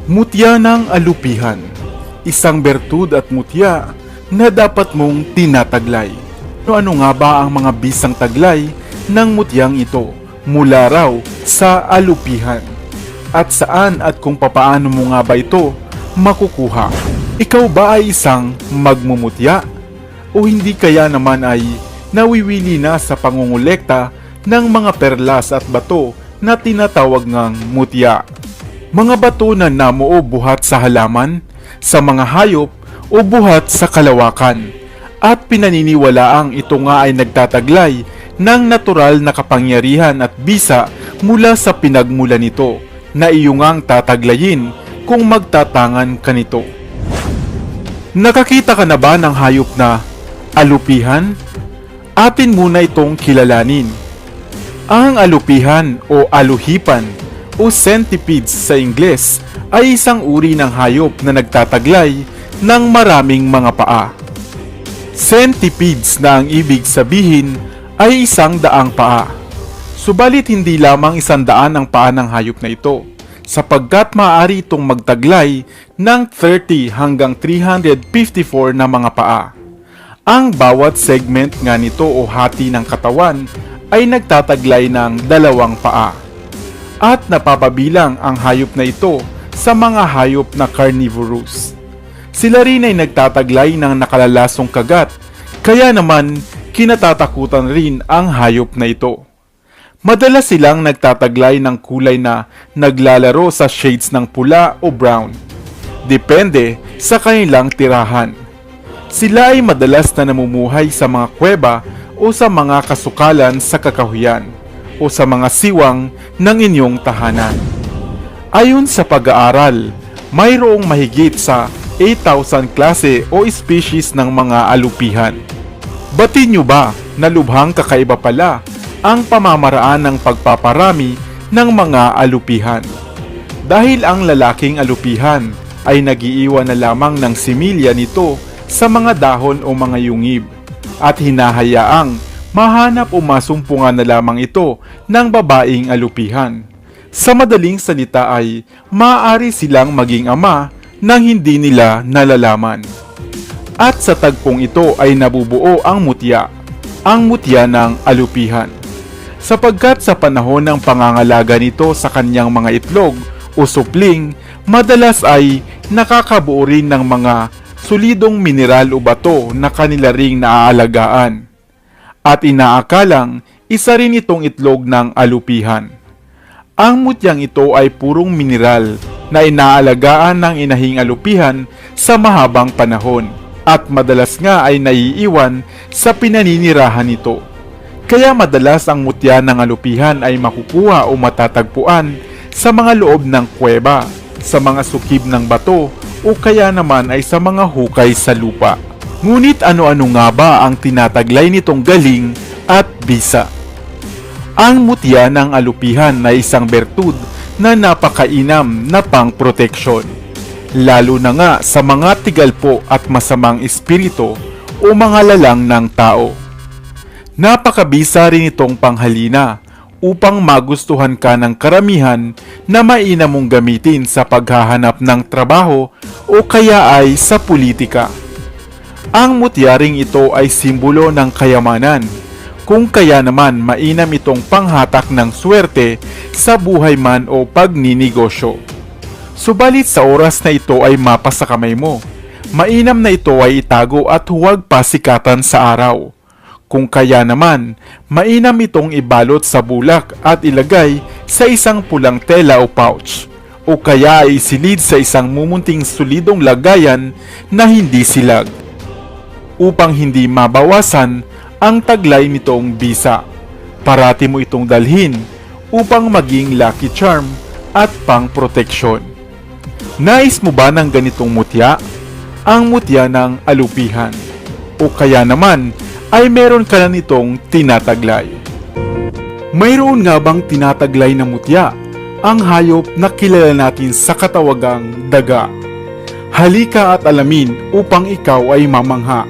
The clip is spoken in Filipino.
Mutya ng alupihan, isang bertud at mutya na dapat mong tinataglay. Ano nga ba ang mga bisang taglay ng mutyang ito mula raw sa alupihan? At saan at kung papaano mo nga ba ito makukuha? Ikaw ba ay isang magmumutya? O hindi kaya naman ay nawiwili na sa pangungulekta ng mga perlas at bato na tinatawag ngang mutya? Mga bato na namuo buhat sa halaman, sa mga hayop o buhat sa kalawakan. At pinaniniwalaang ito nga ay nagtataglay ng natural na kapangyarihan at bisa mula sa pinagmulan nito na iyong tataglayin kung magtatangan ka nito. Nakakita ka na ba ng hayop na alupihan? Atin muna itong kilalanin. Ang alupihan o aluhipan o centipedes sa Ingles ay isang uri ng hayop na nagtataglay ng maraming mga paa. Centipedes na ang ibig sabihin ay 100 paa. Subalit hindi lamang 100 ang paa ng hayop na ito, sapagkat maaari itong magtaglay ng 30 hanggang 354 na mga paa. Ang bawat segment nga nito o hati ng katawan ay nagtataglay ng 2 paa. At napapabilang ang hayop na ito sa mga hayop na carnivorous. Sila rin ay nagtataglay ng nakalalasong kagat, kaya naman kinatatakutan rin ang hayop na ito. Madalas silang nagtataglay ng kulay na naglalaro sa shades ng pula o brown. Depende sa kanilang tirahan. Sila ay madalas na namumuhay sa mga kuweba o sa mga kasukalan sa kakahuyan o sa mga siwang ng inyong tahanan. Ayon sa pag-aaral, mayroong mahigit sa 8,000 klase o species ng mga alupihan. Batid nyo ba na lubhang kakaiba pala ang pamamaraan ng pagpaparami ng mga alupihan? Dahil ang lalaking alupihan ay nagiiwan na lamang ng similya nito sa mga dahon o mga yungib at hinahayaang mahanap o masumpungan na lamang ito ng babaeng alupihan. Sa madaling salita ay maaari silang maging ama nang hindi nila nalalaman. At sa tagpong ito ay nabubuo ang mutya ng alupihan. Sapagkat sa panahon ng pangangalaga nito sa kanyang mga itlog o supling, madalas ay nakakabuo rin ng mga solidong mineral o bato na kanila ring naaalagaan. At inaakalang isa rin itong itlog ng alupihan. Ang mutyang ito ay purong mineral na inaalagaan ng inahing alupihan sa mahabang panahon at madalas nga ay naiiwan sa pinaninirahan nito. Kaya madalas ang mutya ng alupihan ay makukuha o matatagpuan sa mga loob ng kuweba, sa mga sukib ng bato o kaya naman ay sa mga hukay sa lupa. Ngunit ano-ano nga ba ang tinataglay nitong galing at bisa? Ang mutya ng alupihan ay isang bertud na napakainam na pangproteksyon, lalo na nga sa mga tigalpo at masamang espiritu o mga lalang ng tao. Napakabisa rin itong panghalina upang magustuhan ka ng karamihan na mainam mong gamitin sa paghahanap ng trabaho o kaya ay sa politika. Ang mutyaring ito ay simbolo ng kayamanan, kung kaya naman mainam itong panghatak ng swerte sa buhay man o pagninegosyo. Subalit sa oras na ito ay mapa sa kamay mo, mainam na ito ay itago at huwag pasikatan sa araw. Kung kaya naman, mainam itong ibalot sa bulak at ilagay sa isang pulang tela o pouch, o kaya ay isilid sa isang mumunting solidong lagayan na hindi silag, upang hindi mabawasan ang taglay nitong bisa. Parati mo itong dalhin upang maging lucky charm at pang-proteksyon. Nais mo ba ng ganitong mutya? Ang mutya ng alupihan. O kaya naman ay meron ka na nitong tinataglay. Mayroon nga bang tinataglay na mutya ang hayop na kilala natin sa katawagang daga? Halika at alamin upang ikaw ay mamangha.